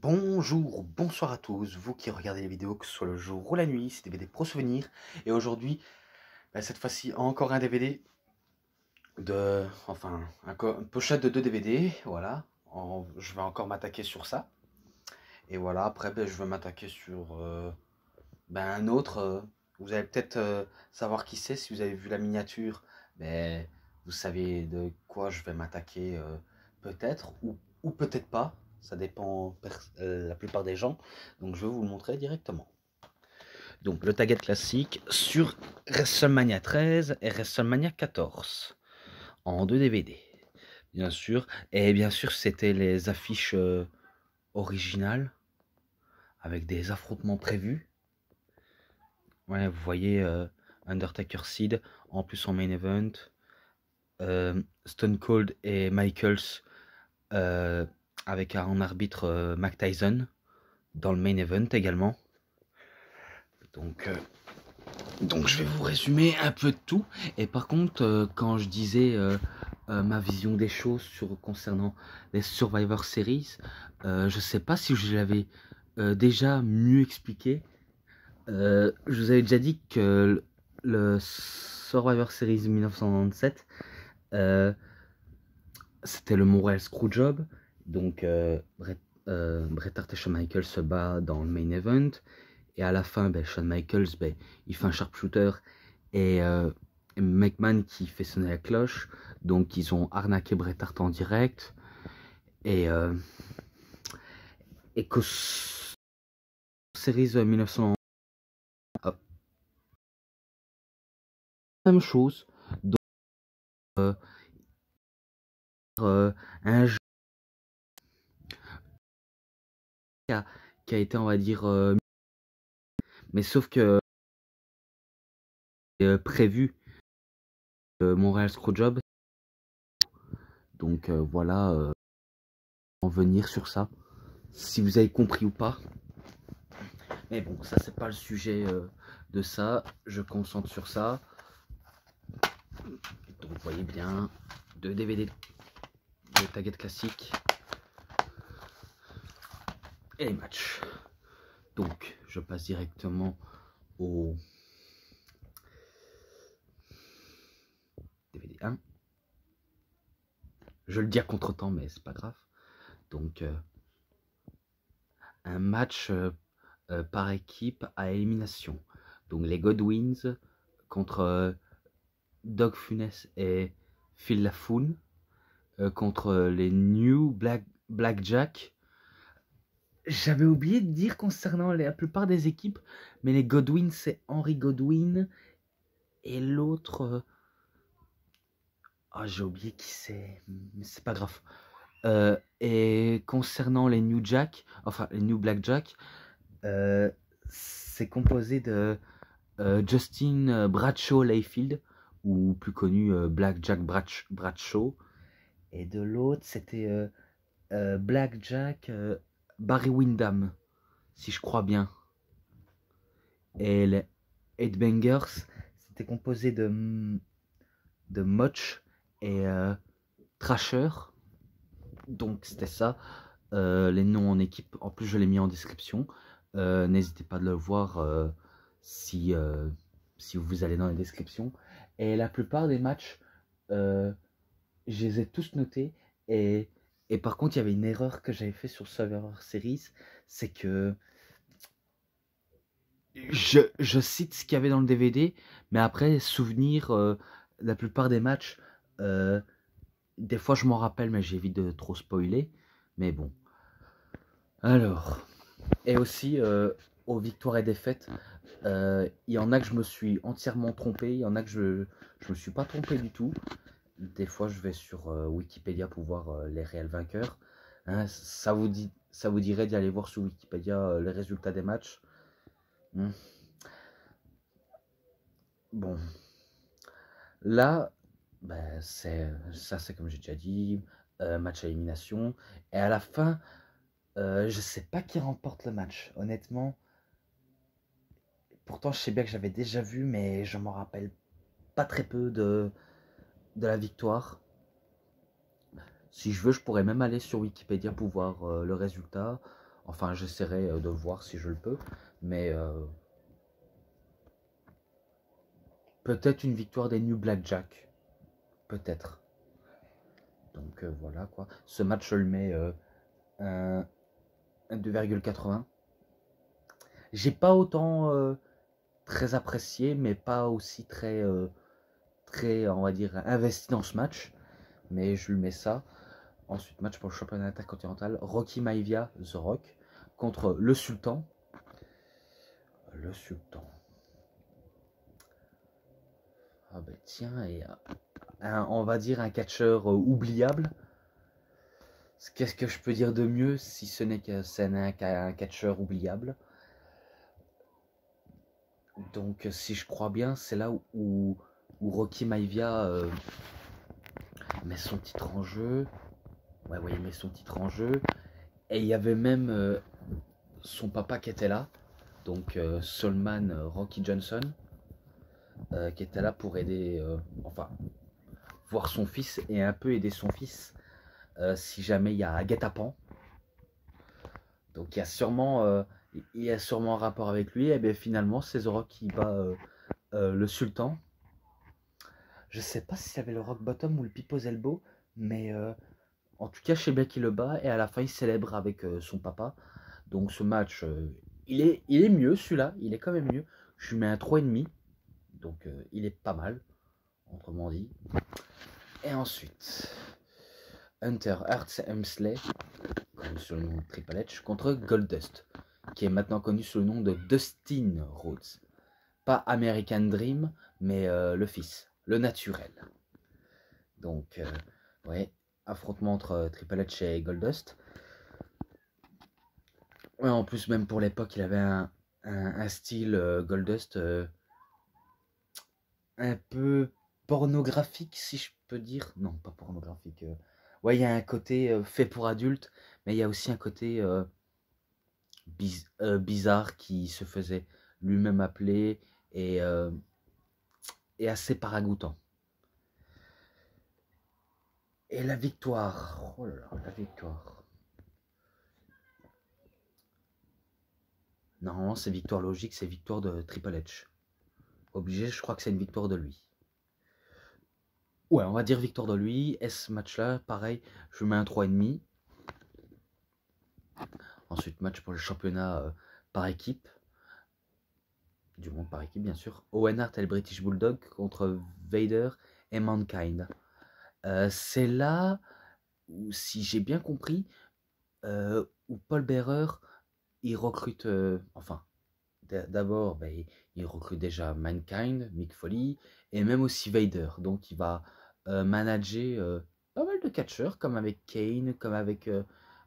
Bonjour, bonsoir à tous, vous qui regardez les vidéos, que ce soit le jour ou la nuit, c'est DVD Pro Souvenir. Et aujourd'hui, cette fois-ci, encore un DVD une pochette de deux DVD, voilà. Je vais encore m'attaquer sur ça. Et voilà, après, je vais m'attaquer sur un autre. Vous allez peut-être savoir qui c'est, si vous avez vu la miniature, ben, vous savez de quoi je vais m'attaquer peut-être, ou peut-être pas. Ça dépend la plupart des gens. Donc je vais vous le montrer directement. Donc le target classique sur WrestleMania 13 et WrestleMania 14 en 2 DVD. Bien sûr. Et bien sûr, c'était les affiches originales avec des affrontements prévus. Ouais, vous voyez Undertaker Seed en plus en main event. Stone Cold et Michaels avec en arbitre Mike Tyson dans le main event également. Donc je vais vous résumer un peu de tout. Et par contre, quand je disais ma vision des choses concernant les Survivor Series, je sais pas si je l'avais déjà mieux expliqué. Je vous avais déjà dit que le Survivor Series 1997, c'était le Montreal Screwjob. Donc Bret Hart et Shawn Michaels se bat dans le main event. Et à la fin, Shawn Michaels, il fait un sharpshooter et McMahon qui fait sonner la cloche. Donc ils ont arnaqué Bret Hart en direct. Et que Series 1900, même chose. Donc un jeu qui a été, on va dire, mais sauf que prévu Montréal Screwjob. Donc voilà, en venir sur ça, si vous avez compris ou pas. Mais bon, ça c'est pas le sujet de ça. Je concentre sur ça. Donc vous voyez bien, 2 DVD de target classique et les matchs. Donc je passe directement au DVD 1. Je le dis à contre-temps, mais c'est pas grave. Donc un match par équipe à élimination. Donc les Godwins contre Doug Funes et Phil Laffoon contre les New Blackjack. J'avais oublié de dire concernant la plupart des équipes, mais les Godwin, c'est Henry Godwin. Et l'autre... j'ai oublié qui c'est, mais c'est pas grave. Et concernant les New Blackjack, c'est composé de Justin Bradshaw Layfield, ou plus connu Blackjack Bradshaw. Et de l'autre, c'était Blackjack Barry Windham, si je crois bien. Et les Headbangers, c'était composé de Much et Thrasher. Donc c'était ça. Les noms en équipe, en plus je l'ai mis en description. N'hésitez pas de le voir si vous allez dans la description. Et la plupart des matchs, je les ai tous notés. Et par contre, il y avait une erreur que j'avais fait sur Survivor Series, c'est que je cite ce qu'il y avait dans le DVD, mais après, souvenir, la plupart des matchs, des fois je m'en rappelle, mais j'évite de trop spoiler. Mais bon. Alors, et aussi, aux victoires et défaites, il y en a que je me suis entièrement trompé, il y en a que je me suis pas trompé du tout. Des fois, je vais sur Wikipédia pour voir les réels vainqueurs. Hein, ça vous dirait d'y aller voir sur Wikipédia les résultats des matchs. Bon, là, c'est comme j'ai déjà dit, match à élimination. Et à la fin, je sais pas qui remporte le match, honnêtement. Pourtant, je sais bien que j'avais déjà vu, mais je m'en rappelle pas très peu de la victoire. Si je veux, je pourrais même aller sur Wikipédia pour voir le résultat. Enfin, j'essaierai de voir si je le peux. Mais peut-être une victoire des New Blackjack. Peut-être. Donc voilà quoi. Ce match, je le mets un 2,80. J'ai pas autant très apprécié, mais pas aussi très, on va dire, investi dans ce match. Mais je lui mets ça. Ensuite, match pour le championnat intercontinental. Rocky Maivia, The Rock, contre le Sultan. Le Sultan. Ah ben tiens, et on va dire un catcheur oubliable. Qu'est-ce que je peux dire de mieux si ce n'est qu'un catcheur oubliable. Donc si je crois bien, c'est là où Rocky Maivia met son titre en jeu. Ouais, il met son titre en jeu. Et il y avait même son papa qui était là. Donc Solman Rocky Johnson. Qui était là pour aider, enfin, voir son fils et un peu aider son fils si jamais il y a un guet-apens. Donc il y a sûrement un rapport avec lui. Et bien finalement, c'est The Rock qui bat le Sultan. Je sais pas si avait le Rock Bottom ou le People's Elbow, mais en tout cas, je sais bien qu'il le bat et à la fin, il célèbre avec son papa. Donc ce match, il est mieux celui-là, il est quand même mieux. Je lui mets un 3,5, donc il est pas mal, autrement dit. Et ensuite, Hunter Hearst Helmsley, connu sous le nom de Triple H, contre Goldust, qui est maintenant connu sous le nom de Dustin Rhodes. Pas American Dream, mais le fils, le naturel. Donc, ouais, affrontement entre Triple H et Goldust. Ouais, en plus, même pour l'époque, il avait un style Goldust un peu pornographique, si je peux dire. Non, pas pornographique. Ouais, il y a un côté fait pour adultes, mais il y a aussi un côté bizarre qui se faisait lui-même appeler et, et assez paragoûtant. Et la victoire. Oh là là, la victoire. Normalement, c'est victoire logique, c'est victoire de Triple H. Obligé, je crois que c'est une victoire de lui. Ouais, on va dire victoire de lui. Et ce match-là, pareil, je mets un 3,5. Ensuite, match pour le championnat par équipe. Du monde par équipe, bien sûr. Owen Hart et le British Bulldog contre Vader et Mankind. C'est là où, si j'ai bien compris, où Paul Bearer, il recrute, enfin, d'abord, ben, il recrute déjà Mankind, Mick Foley, et même aussi Vader. Donc il va manager pas mal de catcheurs, comme avec Kane, comme avec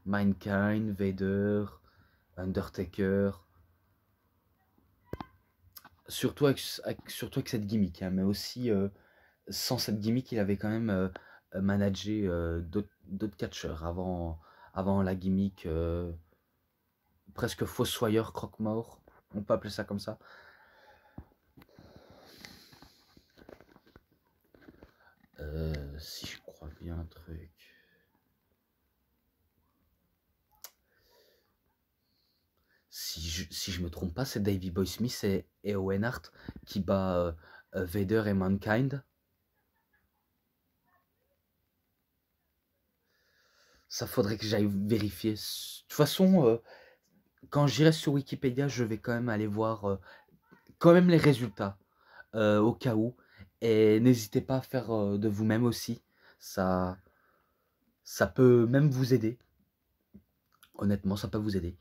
Mankind, Vader, Undertaker. Surtout avec cette gimmick, hein, mais aussi sans cette gimmick, il avait quand même managé d'autres catcheurs avant la gimmick presque fossoyeur croque-mort. On peut appeler ça comme ça. Si je crois bien un truc. Si je me trompe pas, c'est Davey Boy Smith et Owen Hart qui bat Vader et Mankind. Ça faudrait que j'aille vérifier. De toute façon, quand j'irai sur Wikipédia, je vais quand même aller voir quand même les résultats au cas où. Et n'hésitez pas à faire de vous-même aussi. Ça peut même vous aider. Honnêtement, ça peut vous aider.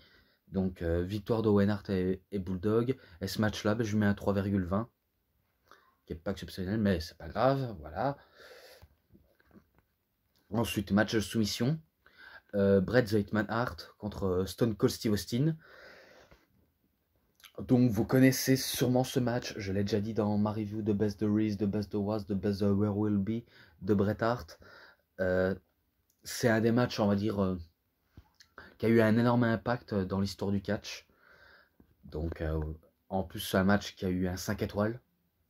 Donc, victoire d'Owen Hart et Bulldog. Et ce match-là, ben, je lui mets un 3,20. Qui n'est pas exceptionnel, mais c'est pas grave. Voilà. Ensuite, match de soumission. Bret the Hitman Hart contre Stone Cold Steve Austin. Donc vous connaissez sûrement ce match, je l'ai déjà dit dans ma review de Best There Is, de Best There Was, de Best There Where Will Be de Bret Hart. C'est un des matchs, on va dire, qui a eu un énorme impact dans l'histoire du catch. Donc en plus c'est un match qui a eu un 5 étoiles.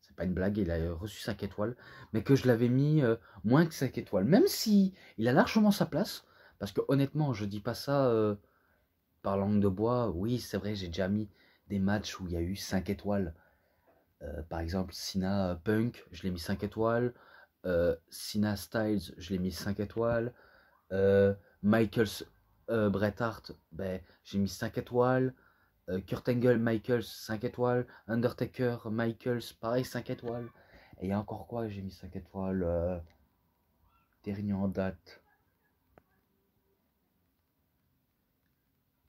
C'est pas une blague, il a reçu 5 étoiles. Mais que je l'avais mis moins que 5 étoiles. Même si il a largement sa place. Parce que honnêtement, je dis pas ça par langue de bois, oui, c'est vrai, j'ai déjà mis des matchs où il y a eu 5 étoiles. Par exemple, Cena Punk, je l'ai mis 5 étoiles. Cena Styles, je l'ai mis 5 étoiles. Michaels Bret Hart, ben, j'ai mis 5 étoiles. Kurt Angle, Michaels, 5 étoiles. Undertaker, Michaels, pareil, 5 étoiles. Et il y a encore quoi, j'ai mis 5 étoiles. Dernier en date.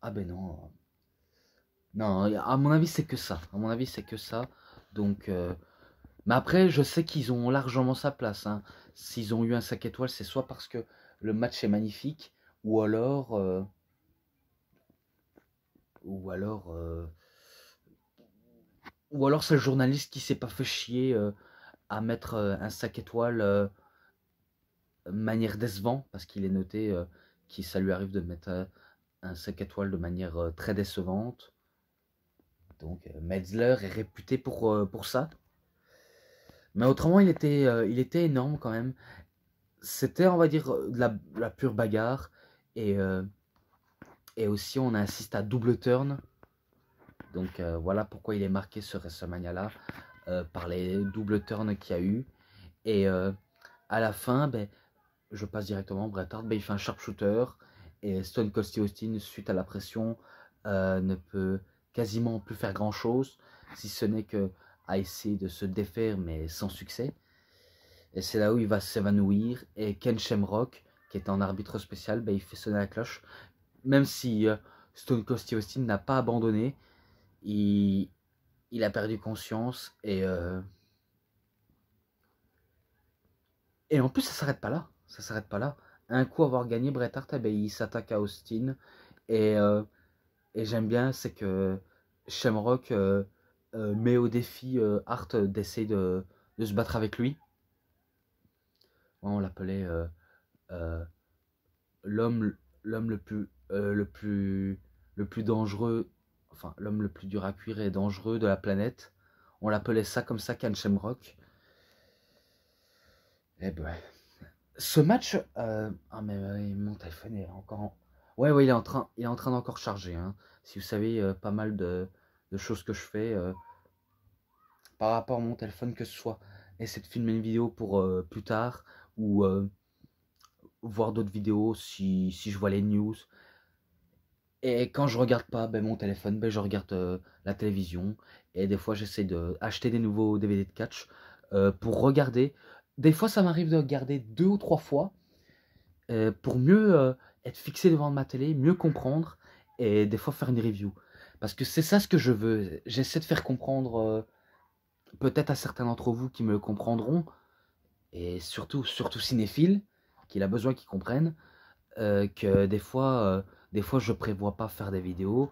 Ah ben non. Non, à mon avis, c'est que ça. À mon avis, c'est que ça. Donc, mais après, je sais qu'ils ont largement sa place, hein. S'ils ont eu un 5 étoiles, c'est soit parce que le match est magnifique, ou alors, ou alors, euh, ou alors c'est le journaliste qui s'est pas fait chier à mettre un 5 étoiles manière décevant, parce qu'il est noté que ça lui arrive de mettre un 5 étoiles de manière très décevante. Donc Metzler est réputé pour ça. Mais autrement, il était énorme quand même. C'était, on va dire, de la pure bagarre. Et, euh, et aussi, on assiste à double turn. Donc voilà pourquoi il est marqué ce WrestleMania-là, par les double turns qu'il y a eu. Et à la fin, ben, je passe directement, Bret Hart, ben, il fait un sharpshooter. Et Stone Cold Steve Austin, suite à la pression, ne peut quasiment plus faire grand-chose, si ce n'est que à essayer de se défaire, mais sans succès. Et c'est là où il va s'évanouir. Et Ken Shamrock, qui est un arbitre spécial, ben, il fait sonner la cloche. Même si Stone Cold Steve Austin n'a pas abandonné, il, il a perdu conscience. Et en plus, ça s'arrête pas là. Ça s'arrête pas là. Un coup avoir gagné, Bret Hart, eh ben, il s'attaque à Austin. Et, euh, et j'aime bien, c'est que Shamrock met au défi Hart d'essayer de se battre avec lui. On l'appelait euh, l'homme l'homme le plus dangereux, enfin l'homme le plus dur à cuire et dangereux de la planète. On l'appelait ça comme ça, Ken Shamrock. Et ben, ce match, ah mais mon téléphone est encore ouais, ouais, il est en train d'encore charger, hein. Si vous savez pas mal de choses que je fais par rapport à mon téléphone, que ce soit essayer de filmer une vidéo pour plus tard, ou voir d'autres vidéos si je vois les news. Et quand je regarde pas ben, mon téléphone, ben, je regarde la télévision. Et des fois, j'essaie d'acheter des nouveaux DVD de catch pour regarder. Des fois, ça m'arrive de regarder 2 ou 3 fois pour mieux être fixé devant ma télé, mieux comprendre et des fois faire une review. Parce que c'est ça ce que je veux. J'essaie de faire comprendre peut-être à certains d'entre vous qui me comprendront, et surtout cinéphiles, qu'il a besoin qu'ils comprennent, que des fois je prévois pas faire des vidéos.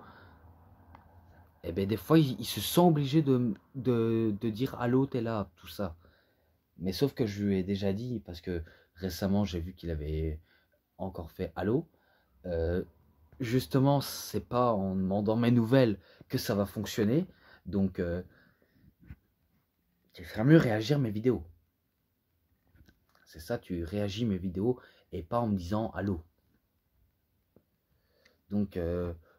Et ben des fois il se sent obligé de dire allô t'es là, tout ça. Mais sauf que je lui ai déjà dit, parce que récemment j'ai vu qu'il avait encore fait allô. Euh, Justement, c'est pas en demandant mes nouvelles que ça va fonctionner. Donc, il ferait mieux réagir mes vidéos. C'est ça, tu réagis mes vidéos et pas en me disant allô. Donc,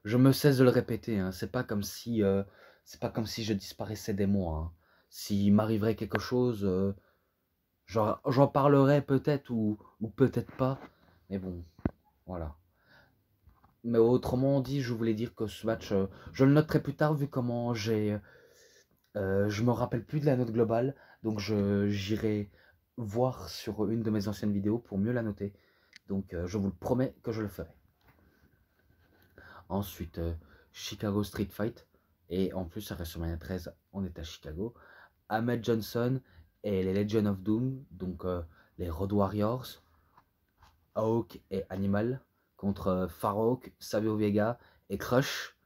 je me cesse de le répéter, hein. C'est pas comme si je disparaissais des mois, hein. S'il m'arriverait quelque chose, j'en parlerai peut-être ou peut-être pas. Mais bon, voilà. Mais autrement dit, je voulais dire que ce match, je le noterai plus tard vu comment je me rappelle plus de la note globale, donc j'irai voir sur une de mes anciennes vidéos pour mieux la noter. Donc je vous le promets que je le ferai. Ensuite, Chicago Street Fight. Et en plus, à WrestleMania 13, on est à Chicago. Ahmed Johnson et les Legends of Doom, donc les Road Warriors, Hawk et Animal, contre Farouk, Savio Vega et Crush.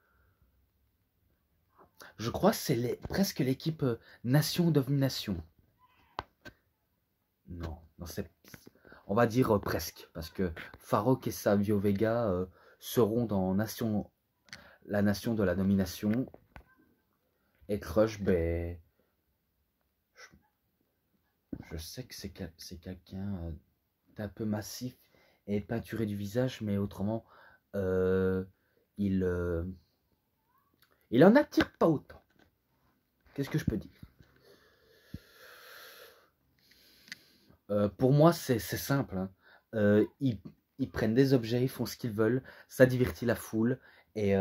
Je crois que c'est presque l'équipe Nation Domination. Non, non c'est, on va dire presque, parce que Farouk et Savio Vega seront dans la nation de la nomination. Et Crush, ben, je sais que c'est quelqu'un d'un peu massif et peinturé du visage, mais autrement, euh, il, Il en attire pas autant. Qu'est-ce que je peux dire? Pour moi, c'est simple. Hein. Ils prennent des objets, ils font ce qu'ils veulent, ça divertit la foule, et,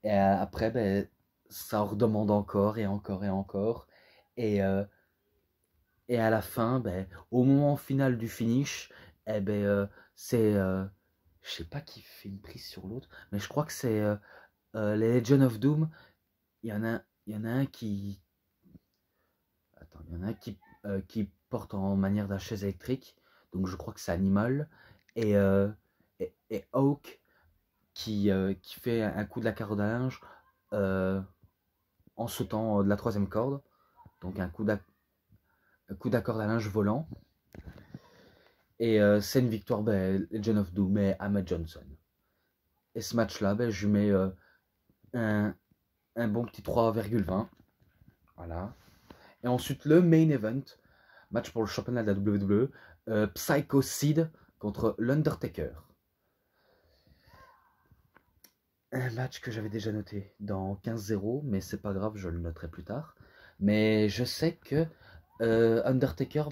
après, ben, ça en redemande encore et encore et encore. Et, et à la fin, ben, au moment final du finish, eh ben, c'est. Je sais pas qui fait une prise sur l'autre, mais je crois que c'est les Legend of Doom. Il y en a un qui. Attends, il y en a un qui porte en manière d'un chaise électrique, donc je crois que c'est Animal, et, et Hawk qui fait un coup de la corde à linge en sautant de la troisième corde, donc un coup de corde à linge volant, et c'est une victoire, ben, Legend of Doom et Ahmed Johnson. Et ce match-là, ben, je lui mets un bon petit 3,20, voilà. Et ensuite le main event, match pour le championnat de la WWE, Psycho Sid contre l'Undertaker. Un match que j'avais déjà noté dans 15-0, mais c'est pas grave, je le noterai plus tard. Mais je sais que Undertaker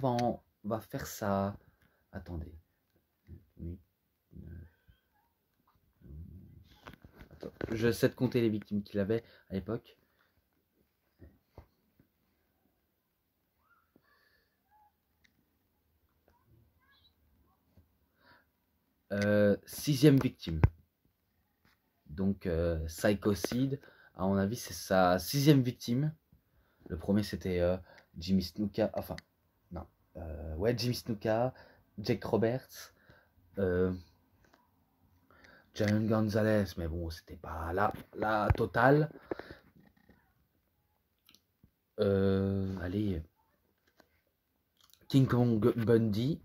va faire sa... Attendez. Oui. Attends. Je sais de compter les victimes qu'il avait à l'époque. Sixième victime. Donc Psycho Sid, à mon avis, c'est sa sixième victime. Le premier, c'était Jimmy Snuka. Enfin, non. Ouais, Jimmy Snuka, Jake Roberts, Giant Gonzalez, mais bon, c'était pas la totale. Allez, King Kong Bundy,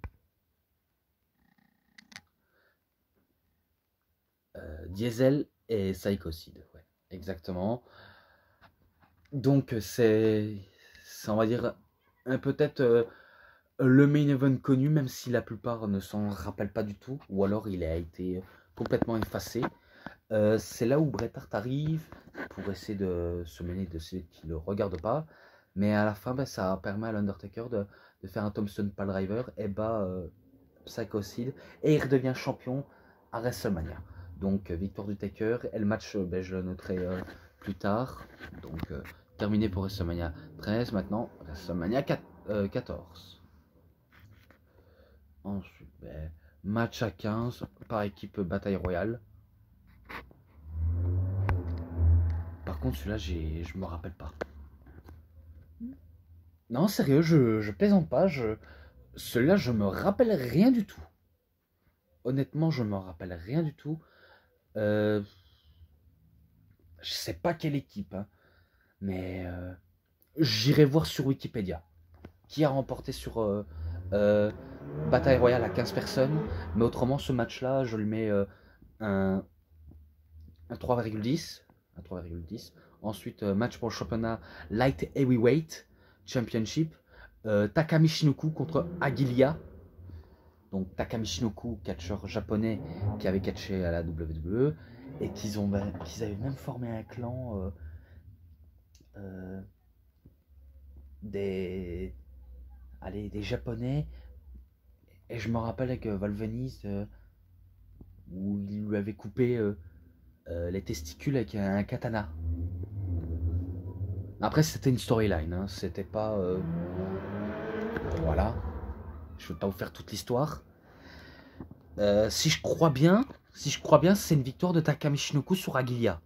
Diesel et Psycho Sid. Ouais, exactement. Donc, c'est on va dire, peut-être le main event connu, même si la plupart ne s'en rappellent pas du tout, ou alors il a été complètement effacé. C'est là où Bret Hart arrive pour essayer de se mêler de ceux qui ne le regardent pas. Mais à la fin, ben, ça permet à l'Undertaker de faire un Tombstone Piledriver et bat Psycho Sid. Et il redevient champion à WrestleMania. Donc victoire du Taker. Et le match, ben, je le noterai plus tard. Donc terminé pour WrestleMania 13. Maintenant, WrestleMania 14. Ensuite, ben, match à 15 par équipe Bataille Royale. Par contre, celui-là, je me rappelle pas. Non, sérieux, je plaisante pas. Celui-là, je me rappelle rien du tout. Honnêtement, je me rappelle rien du tout. Je sais pas quelle équipe, hein, mais j'irai voir sur Wikipédia qui a remporté sur Bataille Royale à 15 personnes. Mais autrement, ce match-là, je lui mets un 3,10. Un 3,10. Ensuite, match pour le championnat Light Heavyweight Championship. Taka Michinoku contre Agilia. Donc Taka Michinoku, catcheur japonais qui avait catché à la WWE. Et qu'ils avaient même formé un clan des japonais. Et je me rappelle avec Valvenis où il lui avait coupé les testicules avec un katana. Après, c'était une storyline, hein, c'était pas... voilà. Je ne vais pas vous faire toute l'histoire. Si je crois bien, c'est une victoire de Taka Michinoku sur Agilia.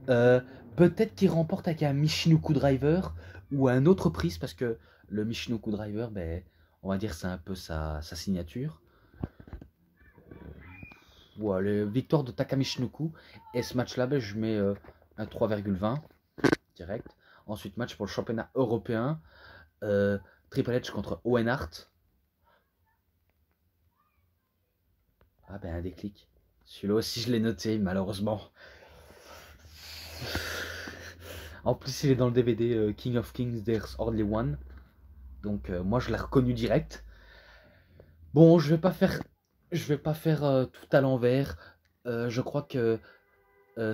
Peut-être qu'il remporte avec un Michinoku Driver ou un autre prix, parce que le Michinoku Driver, ben, on va dire c'est un peu sa signature. Voilà, victoire de Taka Michinoku. Et ce match-là, ben, je mets un 3,20 direct. Ensuite, match pour le championnat européen. Triple H contre Owen Hart. Ah ben un déclic. Celui-là aussi je l'ai noté malheureusement. En plus il est dans le DVD King of Kings There's Only One. Donc moi je l'ai reconnu direct. Bon je vais pas faire tout à l'envers. Je crois que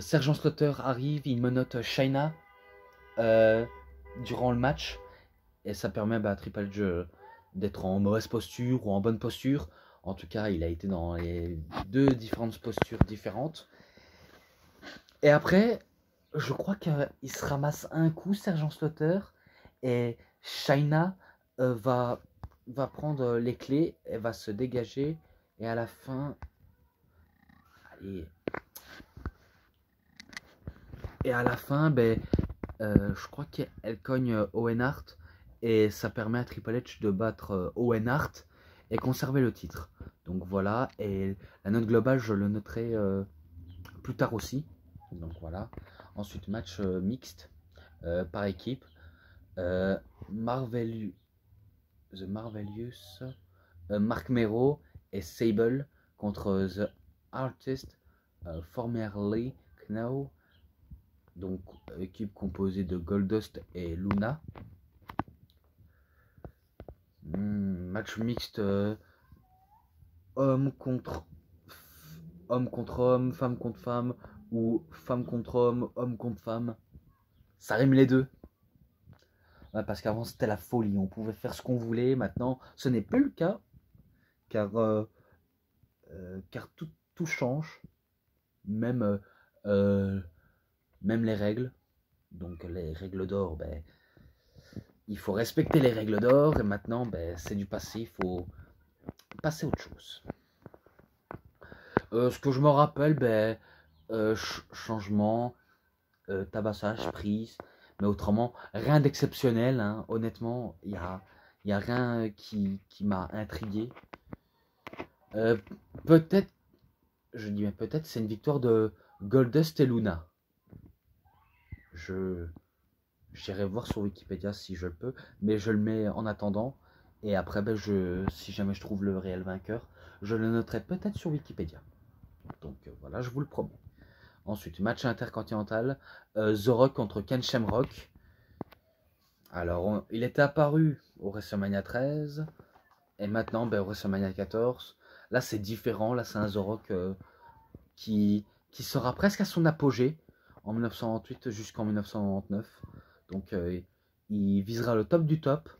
Sergeant Slaughter arrive, il menotte Shayna euh, durant le match. Et ça permet à Triple H d'être en mauvaise posture ou en bonne posture. En tout cas, il a été dans les deux différentes postures différentes. Et après, je crois qu'il se ramasse un coup, Sergeant Slaughter. Et Shayna va prendre les clés. Elle va se dégager. Et à la fin... Allez. Et à la fin, je crois qu'elle cogne Owen Hart. Et ça permet à Triple H de battre Owen Hart et conserver le titre. Donc voilà, et la note globale, je le noterai plus tard aussi. Donc voilà. Ensuite, match mixte par équipe. The Marvelous, Marc Mero et Sable contre The Artist, formerly Know. Donc équipe composée de Goldust et Luna. Match mixte homme contre homme, femme contre femme, ou femme contre homme contre femme. Ça rime les deux. Ouais, parce qu'avant c'était la folie, on pouvait faire ce qu'on voulait. Maintenant, ce n'est plus le cas, car tout change, même même les règles. Donc les règles d'or, il faut respecter les règles d'or. Et maintenant, c'est du passé, il faut passer à autre chose. Ce que je me rappelle, changement, tabassage, prise, mais autrement, rien d'exceptionnel. Hein. Honnêtement, il y a rien qui m'a intrigué. Peut-être, je dis mais peut-être, c'est une victoire de Goldust et Luna. J'irai voir sur Wikipédia si je le peux, mais je le mets en attendant. Et après, si jamais je trouve le réel vainqueur, je le noterai peut-être sur Wikipédia. Donc voilà, je vous le promets. Ensuite, match intercontinental, The Rock contre Ken Shamrock. Alors, il était apparu au WrestleMania 13, et maintenant au WrestleMania 14. Là, c'est différent, là, c'est un The Rock qui sera presque à son apogée en 1998 jusqu'en 1999. Donc, il visera le top du top,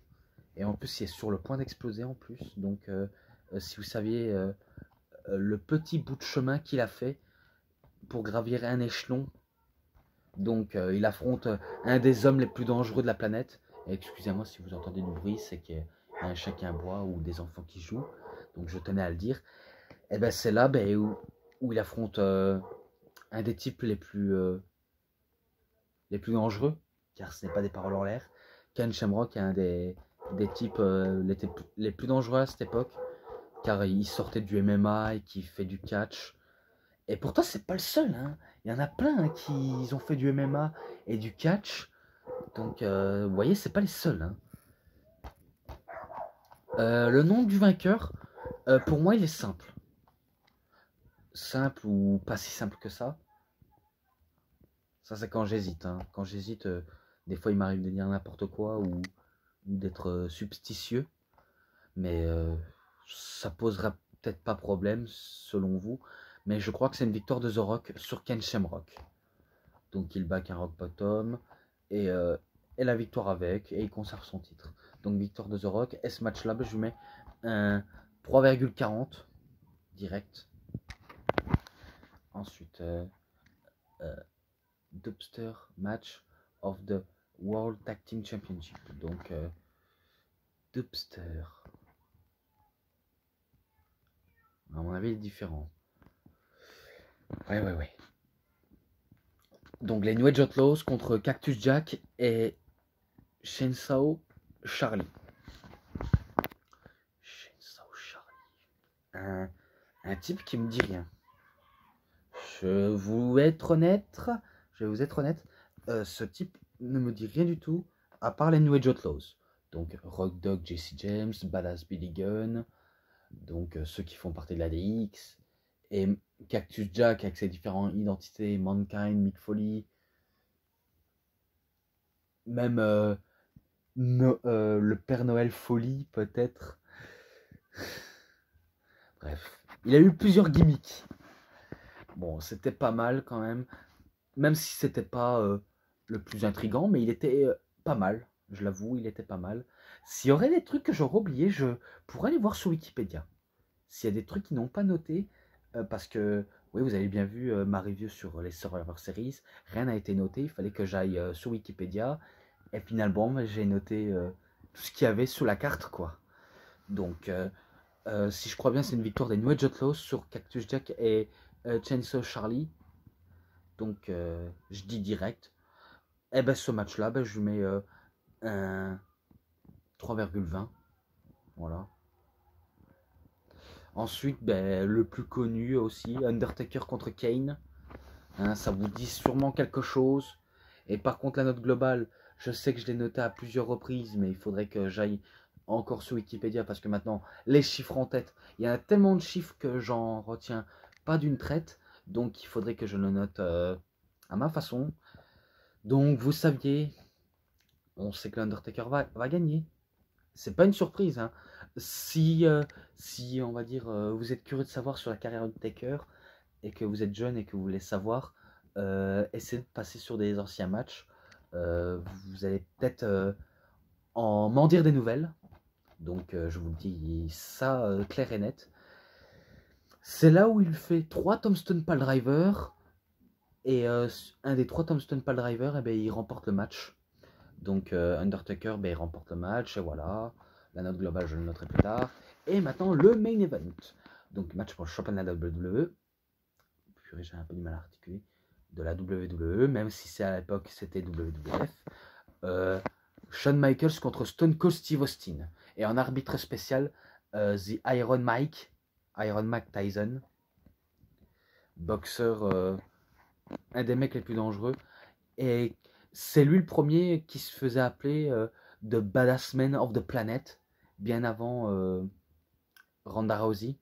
et en plus, il est sur le point d'exploser en plus. Donc, si vous saviez le petit bout de chemin qu'il a fait pour gravir un échelon. Donc il affronte un des hommes les plus dangereux de la planète. Et excusez-moi si vous entendez du bruit, c'est qu'il y a un chien qui aboie ou des enfants qui jouent. Donc je tenais à le dire. Et c'est là où il affronte un des types les plus dangereux, car ce n'est pas des paroles en l'air. Ken Shamrock est un des types les plus dangereux à cette époque, car il sortait du MMA et qui fait du catch. Et pourtant, c'est pas le seul. Hein. Il y en a plein hein, qui ont fait du MMA et du catch. Donc, vous voyez, c'est pas les seuls. Hein. Le nom du vainqueur, pour moi, il est simple. Simple ou pas si simple que ça. Ça, c'est quand j'hésite. Hein. Quand j'hésite, des fois, il m'arrive de dire n'importe quoi ou d'être substitieux. Mais ça posera peut-être pas problème, selon vous. Mais je crois que c'est une victoire de The Rock sur Ken Shamrock. Donc il bat un Rock Bottom et la victoire avec, et il conserve son titre. Donc victoire de The Rock. Et ce match là, je lui mets un 3,40 direct. Ensuite Dubster match of the World Tag Team Championship. Donc Dubster, à mon avis, il est différent. Ouais. Donc les New Age Outlaws contre Cactus Jack et Chainsaw Charlie. Un type qui me dit rien. Je vais vous être honnête, ce type ne me dit rien du tout, à part les New Age Outlaws. Donc Rock Dog, Jesse James, Badass Billy Gunn, donc ceux qui font partie de la DX, et Cactus Jack avec ses différentes identités, Mankind, Mick Foley, même le Père Noël Foley peut-être. Bref, il a eu plusieurs gimmicks. Bon, c'était pas mal quand même. même si c'était pas le plus intriguant, mais il était pas mal, je l'avoue, il était pas mal. S'il y aurait des trucs que j'aurais oubliés, je pourrais aller voir sur Wikipédia. S'il y a des trucs qui n'ont pas noté, parce que, oui, vous avez bien vu ma review sur les Survivor Series, rien n'a été noté, il fallait que j'aille sur Wikipédia, et finalement, j'ai noté tout ce qu'il y avait sur la carte, quoi. Donc, si je crois bien, c'est une victoire des New Age Outlaws sur Cactus Jack et Chainsaw Charlie. Donc, je dis direct. Et ben, ce match-là, ben, je lui mets un 3,20. Voilà. Ensuite, ben, le plus connu aussi, Undertaker contre Kane. Hein, ça vous dit sûrement quelque chose. Et par contre, la note globale, je sais que je l'ai notée à plusieurs reprises, mais il faudrait que j'aille encore sur Wikipédia parce que maintenant, les chiffres en tête, il y a tellement de chiffres que j'en retiens pas d'une traite. Donc, il faudrait que je le note à ma façon. Donc, vous saviez, on sait que l'Undertaker va gagner. C'est pas une surprise. Hein. Si, on va dire, vous êtes curieux de savoir sur la carrière d'Undertaker et que vous êtes jeune et que vous voulez savoir, essayez de passer sur des anciens matchs. Vous allez peut-être m'en dire des nouvelles. Donc, je vous le dis ça clair et net. C'est là où il fait 3 Tombstone Piledriver. Et un des 3 Tombstone Piledriver, eh ben, il remporte le match. Donc Undertaker, ben, il remporte le match, et voilà. La note globale, je le noterai plus tard. Et maintenant, le main event. Donc match pour le championnat de la WWE. Purée, j'ai un peu du mal à articuler. De la WWE, même si c'est à l'époque, c'était WWF. Shawn Michaels contre Stone Cold Steve Austin. Et en arbitre spécial, The Iron Mike Tyson. Boxeur, un des mecs les plus dangereux. Et c'est lui le premier qui se faisait appeler The Badass Man of the Planet, bien avant Ronda Rousey.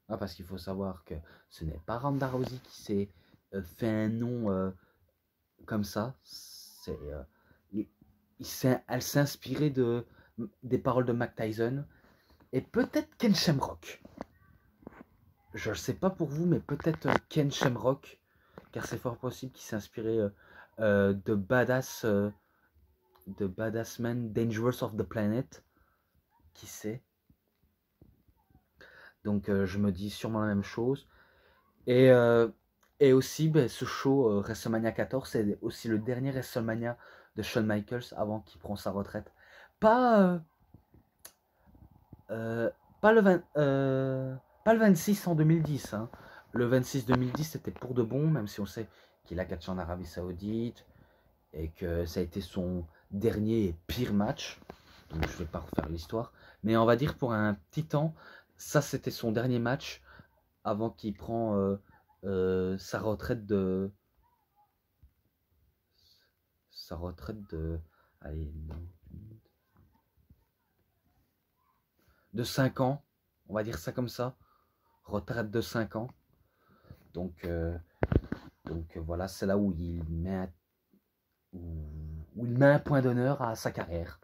Ah, parce qu'il faut savoir que ce n'est pas Ronda Rousey qui s'est fait un nom comme ça. Elle s'est inspirée des paroles de Mike Tyson. Et peut-être Ken Shamrock. Je ne sais pas pour vous, mais peut-être Ken Shamrock, car c'est fort possible qu'il s'est inspiré de Badass Man Dangerous of the Planet. Qui sait? Donc je me dis sûrement la même chose. Et aussi, ben, ce show WrestleMania 14, c'est aussi le dernier WrestleMania de Shawn Michaels avant qu'il prenne sa retraite. Pas, pas, pas le 26 en 2010. Hein. Le 26 2010, c'était pour de bon, même si on sait qu'il a catché en Arabie Saoudite et que ça a été son dernier et pire match. Donc je ne vais pas refaire l'histoire. Mais on va dire pour un petit temps, ça c'était son dernier match avant qu'il prend sa retraite de... Allez, de 5 ans. On va dire ça comme ça. Retraite de 5 ans. Donc voilà, c'est là où il met un point d'honneur à sa carrière.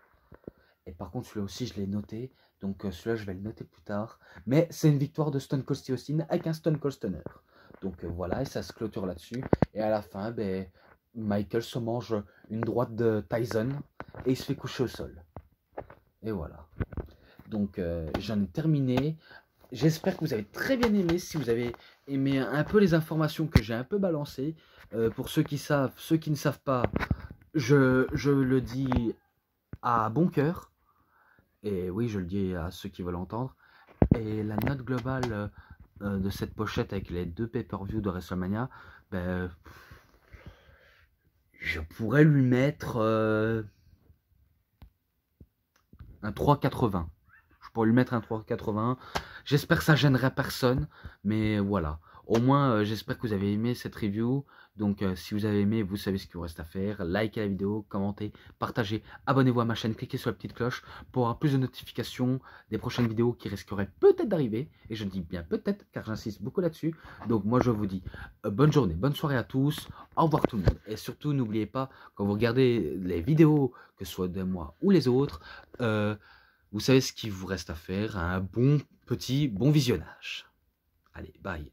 Et par contre, celui-là aussi, je l'ai noté. Donc celui-là, je vais le noter plus tard. Mais c'est une victoire de Stone Cold Steve Austin avec un Stone Cold Stunner. Donc voilà, et ça se clôture là-dessus. Et à la fin, ben, Michael se mange une droite de Tyson et il se fait coucher au sol. Et voilà. Donc j'en ai terminé. J'espère que vous avez très bien aimé. Si vous avez aimé un peu les informations que j'ai un peu balancées. Pour ceux qui savent, ceux qui ne savent pas, je le dis à bon cœur. Et oui, je le dis à ceux qui veulent entendre. Et la note globale de cette pochette avec les 2 pay-per-view de WrestleMania, ben, je pourrais lui mettre un 3,80. Je pourrais lui mettre un 3,80. J'espère que ça gênerait personne, mais voilà. Au moins, j'espère que vous avez aimé cette review. Donc, si vous avez aimé, vous savez ce qu'il vous reste à faire. Likez la vidéo, commentez, partagez, abonnez-vous à ma chaîne, cliquez sur la petite cloche pour avoir plus de notifications des prochaines vidéos qui risqueraient peut-être d'arriver. Et je dis bien peut-être, car j'insiste beaucoup là-dessus. Donc, moi, je vous dis bonne journée, bonne soirée à tous. Au revoir tout le monde. Et surtout, n'oubliez pas, quand vous regardez les vidéos, que ce soit de moi ou les autres, vous savez ce qu'il vous reste à faire. Un bon visionnage. Allez, bye.